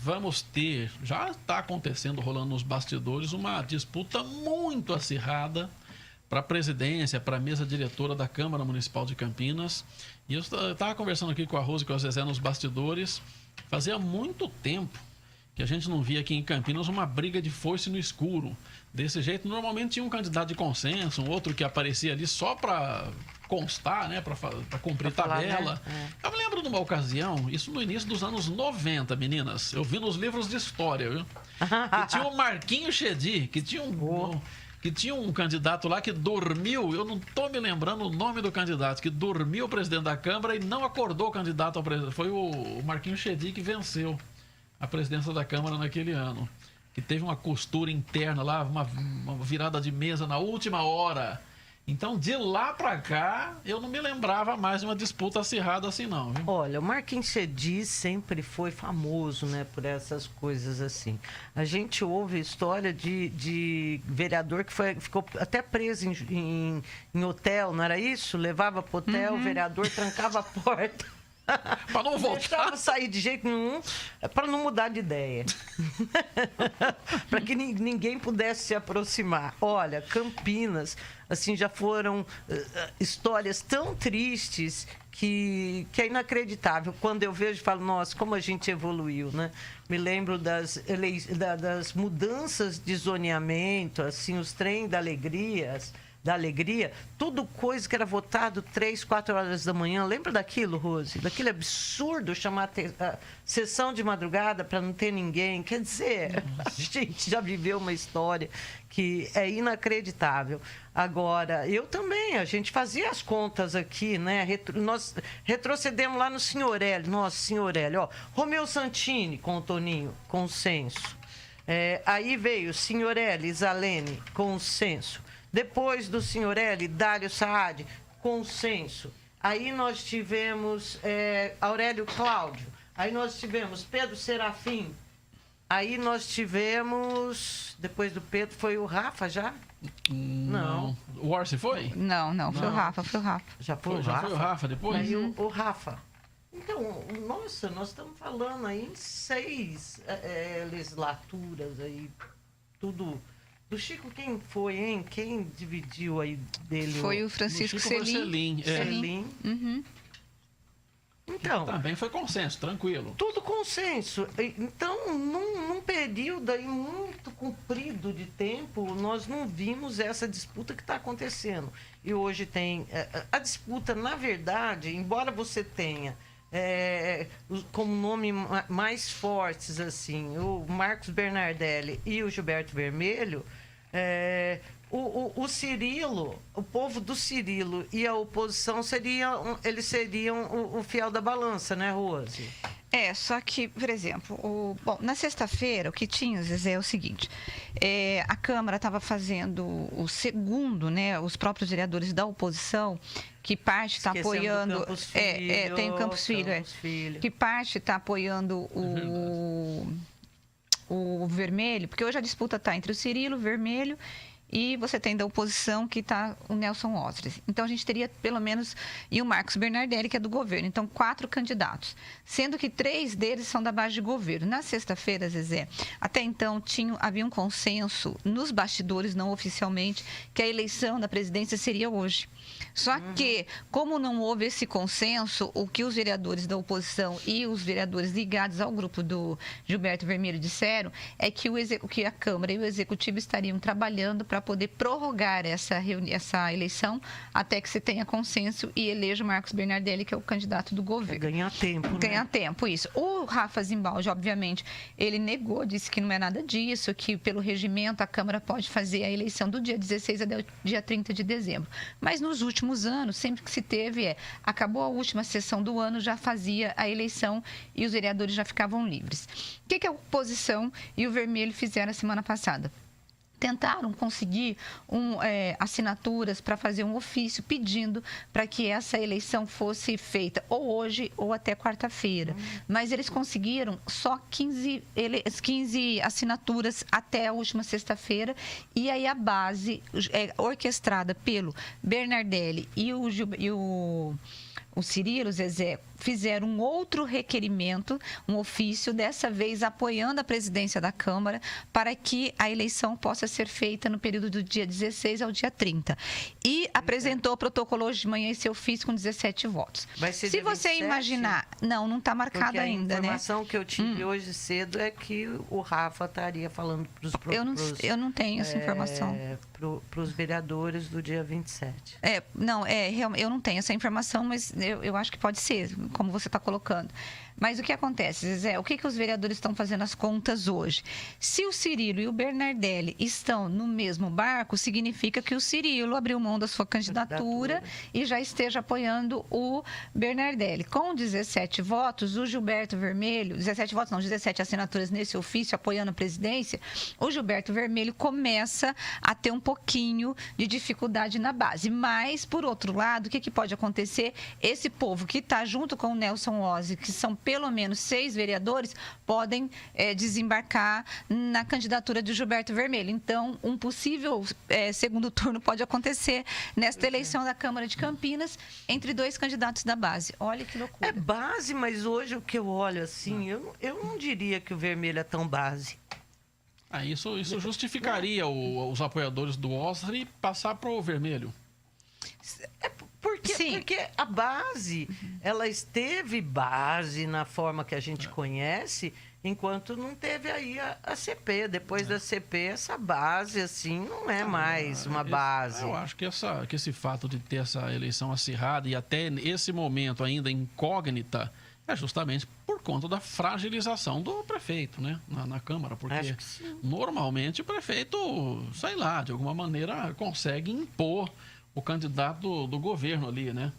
vamos ter, já está acontecendo, rolando nos bastidores, uma disputa muito acirrada para a presidência, para a mesa diretora da Câmara Municipal de Campinas. E eu estava conversando aqui com a Rose e com a Zezé nos bastidores. Fazia muito tempo que a gente não via aqui em Campinas uma briga de foice no escuro. Desse jeito, normalmente tinha um candidato de consenso, um outro que aparecia ali só para constar, né, para cumprir tabela. Né? Eu me lembro de uma ocasião, isso no início dos anos 90, meninas. Eu vi nos livros de história, viu? Que tinha o Marquinho Chedi, que tinha um candidato lá que dormiu, eu não estou me lembrando o nome do candidato, que dormiu o presidente da Câmara e não acordou o candidato ao presidente. Foi o Marquinho Chedi que venceu a presidência da Câmara naquele ano. Que teve uma costura interna lá, uma virada de mesa na última hora. Então, de lá pra cá, eu não me lembrava mais de uma disputa acirrada assim, não. Viu? Olha, o Marquinhos Chedi sempre foi famoso, né, por essas coisas assim. A gente ouve história de vereador que ficou até preso em hotel, não era isso? Levava pro hotel, o vereador trancava a porta. Para não voltar. Deixava sair de jeito nenhum, para não mudar de ideia. Para que ninguém pudesse se aproximar. Olha, Campinas, assim, já foram histórias tão tristes que é inacreditável. Quando eu vejo, falo, nossa, como a gente evoluiu, né? Me lembro das mudanças de zoneamento, assim, os trens da alegria, tudo coisa que era votado 3, 4 horas da manhã. Lembra daquilo, Rose? Daquele absurdo chamar a sessão de madrugada para não ter ninguém. Quer dizer, a gente já viveu uma história que é inacreditável. Agora, eu também, a gente fazia as contas aqui, né? Nós retrocedemos lá no Signorelli. Nossa, Signorelli, ó. Romeu Santini com o Toninho, consenso. Aí veio Signorelli, Isalene, consenso. Depois do Signorelli, Dário Saad, consenso. Aí nós tivemos Aurélio Cláudio. Aí nós tivemos Pedro Serafim. Aí nós tivemos... Depois do Pedro, foi o Rafa já? Não. O Orsi foi? Não, foi o Rafa. Já foi o Rafa depois? Aí o Rafa. Então, nossa, nós estamos falando aí em 6 legislaturas aí, tudo... Do Chico, quem foi, hein? Quem dividiu aí dele? Foi o Francisco Selim. Uhum. Então... Também foi consenso, tranquilo. Tudo consenso. Então, num período aí muito comprido de tempo, nós não vimos essa disputa que está acontecendo. E hoje tem... A disputa, na verdade, embora você tenha... como nome mais fortes, assim, o Marcos Bernardelli e o Gilberto Vermelho, o Cirilo, o povo do Cirilo e a oposição seriam o fiel da balança, né, Rose? Só que, por exemplo, na sexta-feira, o que tinha, Zezé, é o seguinte, a Câmara estava fazendo o segundo, né, os próprios vereadores da oposição, que parte está apoiando... tem o Campos Filho, que parte está apoiando o Vermelho, porque hoje a disputa está entre o Cirilo, o Vermelho, e você tem da oposição que está o Nelson Ostres. Então, a gente teria pelo menos... E o Marcos Bernardelli, que é do governo. Então, 4 candidatos. Sendo que 3 deles são da base de governo. Na sexta-feira, Zezé, até então havia um consenso nos bastidores, não oficialmente, que a eleição da presidência seria hoje. Só que, como não houve esse consenso, o que os vereadores da oposição e os vereadores ligados ao grupo do Gilberto Vermelho disseram é que a Câmara e o Executivo estariam trabalhando para poder prorrogar essa eleição até que se tenha consenso e eleja o Marcos Bernardelli, que é o candidato do governo. Ganhar tempo, né? Ganhar tempo, isso. O Rafa Zimbaldi, obviamente, ele negou, disse que não é nada disso, que pelo regimento a Câmara pode fazer a eleição do dia 16 até o dia 30 de dezembro. Mas nos últimos anos, sempre que se teve, acabou a última sessão do ano, já fazia a eleição e os vereadores já ficavam livres. O que a oposição e o Vermelho fizeram a semana passada? Tentaram conseguir assinaturas para fazer um ofício pedindo para que essa eleição fosse feita ou hoje ou até quarta-feira. Mas eles conseguiram só 15 assinaturas até a última sexta-feira e aí a base orquestrada pelo Bernardelli e o o Cirilo, Zezé, fizeram um outro requerimento, um ofício, dessa vez apoiando a presidência da Câmara, para que a eleição possa ser feita no período do dia 16 ao dia 30. E apresentou, protocolou hoje de manhã esse ofício com 17 votos. Vai ser Se dia você 27? imaginar... Não está marcado ainda, né? A informação que eu tive hoje cedo é que o Rafa estaria falando para os... Eu não tenho essa informação. Para os vereadores do dia 27. Eu não tenho essa informação, mas eu acho que pode ser, como você está colocando. Mas o que acontece, Zezé? O que os vereadores estão fazendo as contas hoje? Se o Cirilo e o Bernardelli estão no mesmo barco, significa que o Cirilo abriu mão da sua candidatura e já esteja apoiando o Bernardelli. Com 17 votos, o Gilberto Vermelho, 17 assinaturas nesse ofício apoiando a presidência, o Gilberto Vermelho começa a ter um pouquinho de dificuldade na base. Mas, por outro lado, o que pode acontecer? Esse povo que está junto com o Nelson Ozzi, que são pelo menos 6 vereadores, podem desembarcar na candidatura de Gilberto Vermelho. Então, um possível segundo turno pode acontecer nesta eleição da Câmara de Campinas entre 2 candidatos da base. Olha que loucura. É base, mas hoje o que eu olho assim, eu não diria que o Vermelho é tão base. Isso justificaria os apoiadores do Ozzi passar para o Vermelho. Porque a base, ela esteve base na forma que a gente conhece, enquanto não teve aí a CP. Depois da CP, essa base, assim, não é mais uma base. Eu acho que esse fato de ter essa eleição acirrada e até esse momento ainda incógnita é justamente por conta da fragilização do prefeito, né, na Câmara. Porque normalmente o prefeito, sei lá, de alguma maneira consegue impor o candidato do governo ali, né?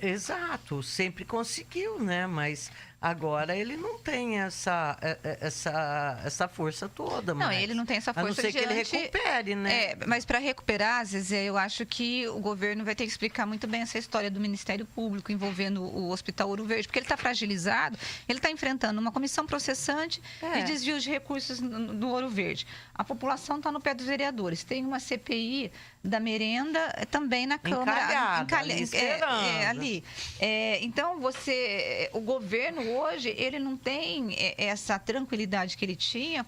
Exato, sempre conseguiu, né? Mas agora ele não tem essa força toda. Não, ele não tem essa força. A não ser que ele recupere, né? Mas para recuperar, Zezé, eu acho que o governo vai ter que explicar muito bem essa história do Ministério Público envolvendo o Hospital Ouro Verde, porque ele está fragilizado, ele está enfrentando uma comissão processante de desvio de recursos no Ouro Verde. A população está no pé dos vereadores. Tem uma CPI da merenda também na Câmara. Ali. Então, o governo hoje, ele não tem essa tranquilidade que ele tinha,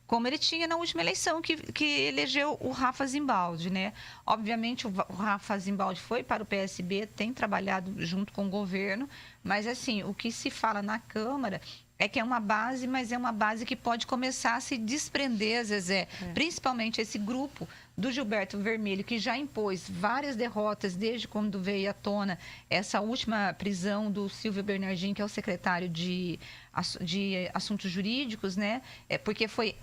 como ele tinha na última eleição, que elegeu o Rafa Zimbaldi, né? Obviamente, o Rafa Zimbaldi foi para o PSB, tem trabalhado junto com o governo, mas, assim, o que se fala na Câmara é que é uma base, mas é uma base que pode começar a se desprender, Zezé. Principalmente esse grupo do Gilberto Vermelho, que já impôs várias derrotas desde quando veio à tona essa última prisão do Silvio Bernardin, que é o secretário de Assuntos Jurídicos, né? Porque foi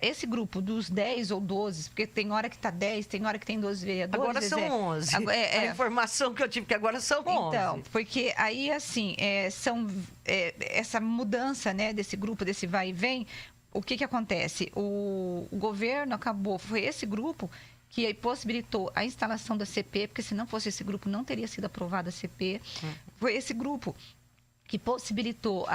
esse grupo dos 10 ou 12, porque tem hora que está 10, tem hora que tem 12 vereadores. Agora são 11. A informação que eu tive que agora são 11. Então, porque aí, assim, essa mudança, né, desse grupo, desse vai e vem, o que acontece? O governo foi esse grupo que possibilitou a instalação da CP, porque se não fosse esse grupo não teria sido aprovada a CP. Foi esse grupo que possibilitou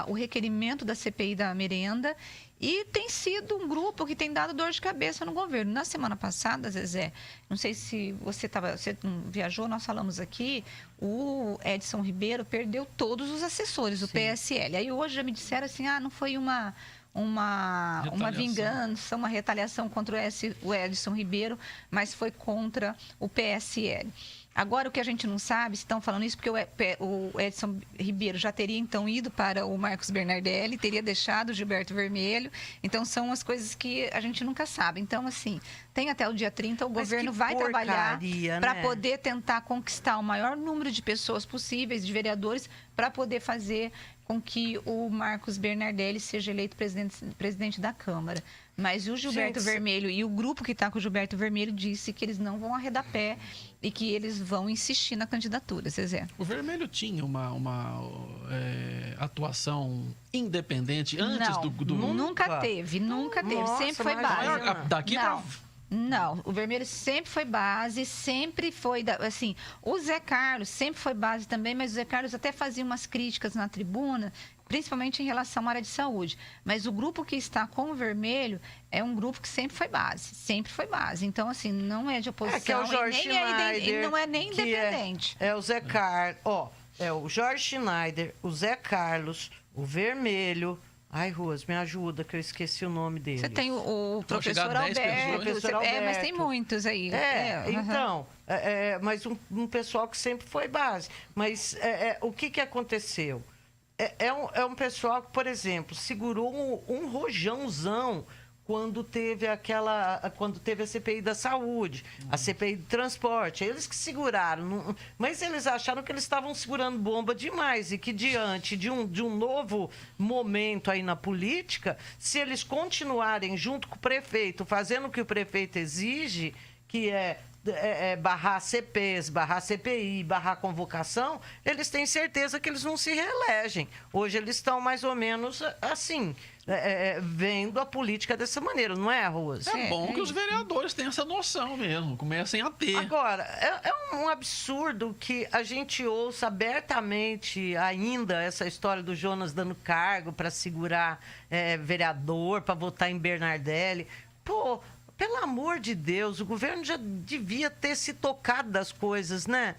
o requerimento da CPI da merenda e tem sido um grupo que tem dado dor de cabeça no governo. Na semana passada, Zezé, não sei se você viajou, nós falamos aqui, o Edson Ribeiro perdeu todos os assessores do PSL. Aí hoje já me disseram assim, não foi uma vingança, uma retaliação contra o Edson Ribeiro, mas foi contra o PSL. Agora, o que a gente não sabe, se estão falando isso, porque o Edson Ribeiro já teria, então, ido para o Marcos Bernardelli, teria deixado o Gilberto Vermelho. Então, são as coisas que a gente nunca sabe. Então, assim, tem até o dia 30, o governo vai trabalhar para poder tentar conquistar o maior número de pessoas possíveis, de vereadores, para poder fazer com que o Marcos Bernardelli seja eleito presidente da Câmara. Mas o Gilberto Vermelho e o grupo que está com o Gilberto Vermelho disse que eles não vão arredar pé e que eles vão insistir na candidatura, Zezé. O Vermelho tinha uma atuação independente antes do... Nunca teve. Nossa, sempre foi base. Daqui para... Não, o Vermelho sempre foi base, sempre foi, assim, o Zé Carlos sempre foi base também, mas o Zé Carlos até fazia umas críticas na tribuna principalmente em relação à área de saúde. Mas o grupo que está com o vermelho é um grupo que sempre foi base. Então, assim, não é de oposição, que é o Jorge e não é nem independente. É o Zé Carlos, é o Jorge Schneider, o Zé Carlos, o Vermelho. Ai, Ruas, me ajuda, que eu esqueci o nome dele. Você tem o professor chegar a 10 Alberto, pessoas. mas tem muitos aí. Então, mas um pessoal que sempre foi base. Mas o que aconteceu? É um pessoal que, por exemplo, segurou um rojãozão quando teve a CPI da saúde, a CPI do transporte. Eles que seguraram, mas eles acharam que eles estavam segurando bomba demais e que diante de um novo momento aí na política, se eles continuarem junto com o prefeito, fazendo o que o prefeito exige, que é barrar CPs, barrar CPI, barrar convocação, eles têm certeza que eles não se reelegem. Hoje eles estão mais ou menos assim, vendo a política dessa maneira, não é, Ruas? É bom que os vereadores tenham essa noção mesmo, comecem a ter. Agora, é um absurdo que a gente ouça abertamente ainda essa história do Jonas dando cargo para segurar vereador, para votar em Bernardelli. Pô, pelo amor de Deus, o governo já devia ter se tocado das coisas, né?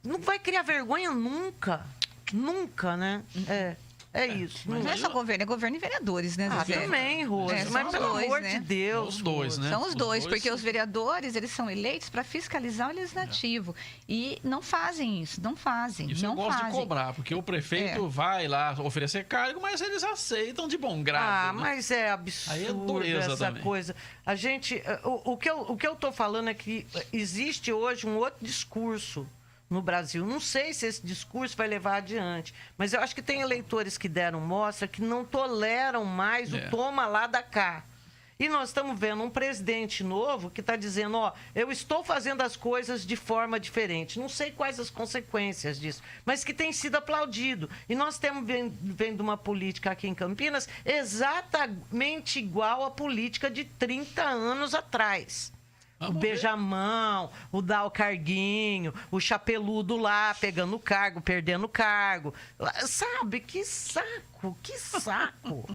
Não vai criar vergonha nunca. Nunca, né? É isso. Não é só governo, é governo e vereadores, né? Também, Rose. Mas pelo amor de Deus. Os dois, né? São os dois, porque os vereadores, eles são eleitos para fiscalizar o legislativo. E não fazem isso, não fazem. Isso não eu gosto fazem. de cobrar, porque o prefeito vai lá oferecer cargo, mas eles aceitam de bom grado. Mas é absurdo. Aí é dureza essa também. coisa. A gente. O que eu estou falando é que existe hoje um outro discurso no Brasil. Não sei se esse discurso vai levar adiante, mas eu acho que tem eleitores que deram mostra que não toleram mais o toma lá da cá. E nós estamos vendo um presidente novo que está dizendo, eu estou fazendo as coisas de forma diferente. Não sei quais as consequências disso, mas que tem sido aplaudido. E nós estamos vendo uma política aqui em Campinas exatamente igual à política de 30 anos atrás. O beijamão, o dar o carguinho, o chapeludo lá, pegando o cargo, perdendo o cargo. Sabe, que saco, que saco.